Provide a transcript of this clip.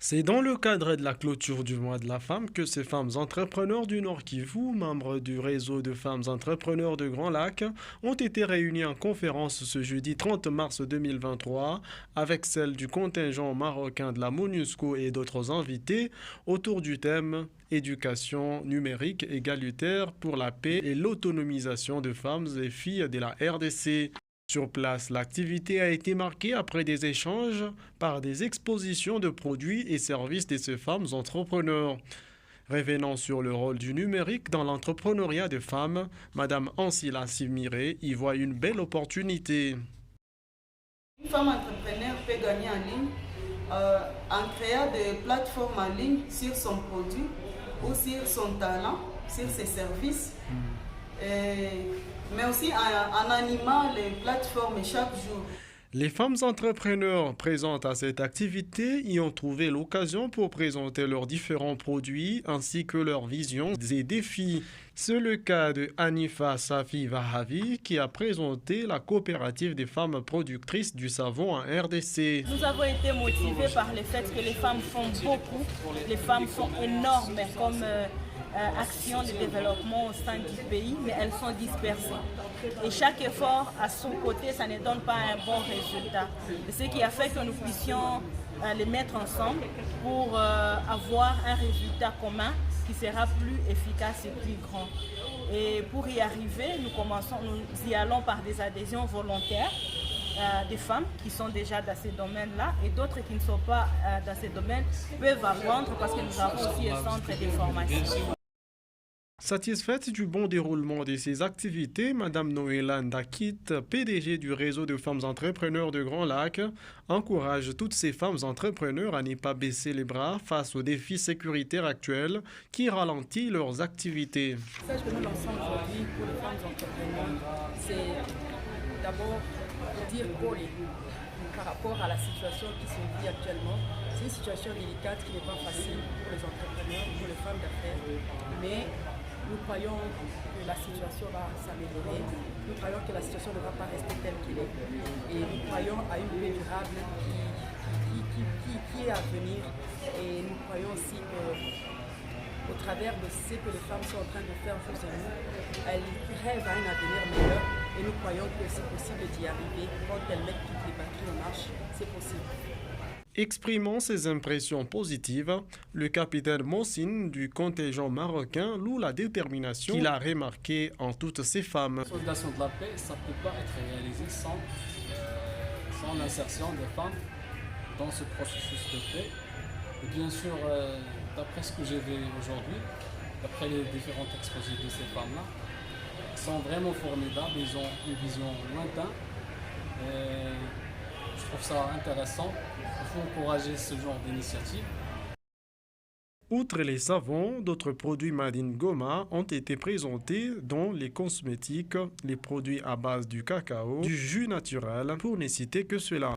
C'est dans le cadre de la clôture du mois de la femme que ces femmes entrepreneurs du Nord Kivu, membres du réseau de femmes entrepreneurs de Grand Lac, ont été réunies en conférence ce jeudi 30 mars 2023 avec celle du contingent marocain de la MONUSCO et d'autres invités autour du thème Éducation numérique égalitaire pour la paix et l'autonomisation de femmes et filles de la RDC. Sur place, l'activité a été marquée après des échanges par des expositions de produits et services de ces femmes entrepreneurs. Revenant sur le rôle du numérique dans l'entrepreneuriat des femmes, Madame Ansila Simiré y voit une belle opportunité. Une femme entrepreneur peut gagner en ligne en créant des plateformes en ligne sur son produit ou sur son talent, sur ses services. Mais aussi en animant les plateformes chaque jour. Les femmes entrepreneurs présentes à cette activité y ont trouvé l'occasion pour présenter leurs différents produits ainsi que leurs visions et défis. C'est le cas de Hanifa Safi Vahavi qui a présenté la coopérative des femmes productrices du savon en RDC. Nous avons été motivés par le fait que les femmes font beaucoup, les femmes sont énormes comme actions de développement au sein du pays, mais elles sont dispersées. Et chaque effort à son côté, ça ne donne pas un bon résultat. C'est ce qui a fait que nous puissions les mettre ensemble pour avoir un résultat commun qui sera plus efficace et plus grand. Et pour y arriver, nous y allons par des adhésions volontaires des femmes qui sont déjà dans ces domaines-là et d'autres qui ne sont pas dans ces domaines peuvent apprendre parce que nous avons aussi un centre de formation. Satisfaite du bon déroulement de ces activités, Madame Noéla Ndakit, PDG du réseau de femmes entrepreneurs de Grand Lac, encourage toutes ces femmes entrepreneurs à ne pas baisser les bras face aux défis sécuritaires actuels qui ralentissent leurs activités. Le message que nous lançons aujourd'hui pour les femmes entrepreneurs, c'est d'abord dire coller par rapport à la situation qui se vit actuellement. C'est une situation délicate qui n'est pas facile pour les entrepreneurs, pour les femmes d'affaires, mais nous croyons que la situation va s'améliorer, nous croyons que la situation ne va pas rester telle qu'elle est et nous croyons à une paix durable qui est à venir et nous croyons aussi qu'au travers de ce que les femmes sont en train de faire pour nous, elles rêvent à un avenir meilleur et nous croyons que c'est possible d'y arriver quand elles mettent toutes les batteries en marche, c'est possible. Exprimant ses impressions positives, le capitaine Mossine du contingent marocain loue la détermination qu'il a remarquée en toutes ces femmes. La consolidation de la paix, ça ne peut pas être réalisé sans l'insertion des femmes dans ce processus de paix. Et bien sûr, d'après ce que j'ai vu aujourd'hui, d'après les différentes exposés de ces femmes-là, elles sont vraiment formidables, ils ont une vision lointaine. Je trouve ça intéressant. Il faut encourager ce genre d'initiative. Outre les savons, d'autres produits Made in Goma ont été présentés, dont les cosmétiques, les produits à base du cacao, du jus naturel, pour ne citer que cela.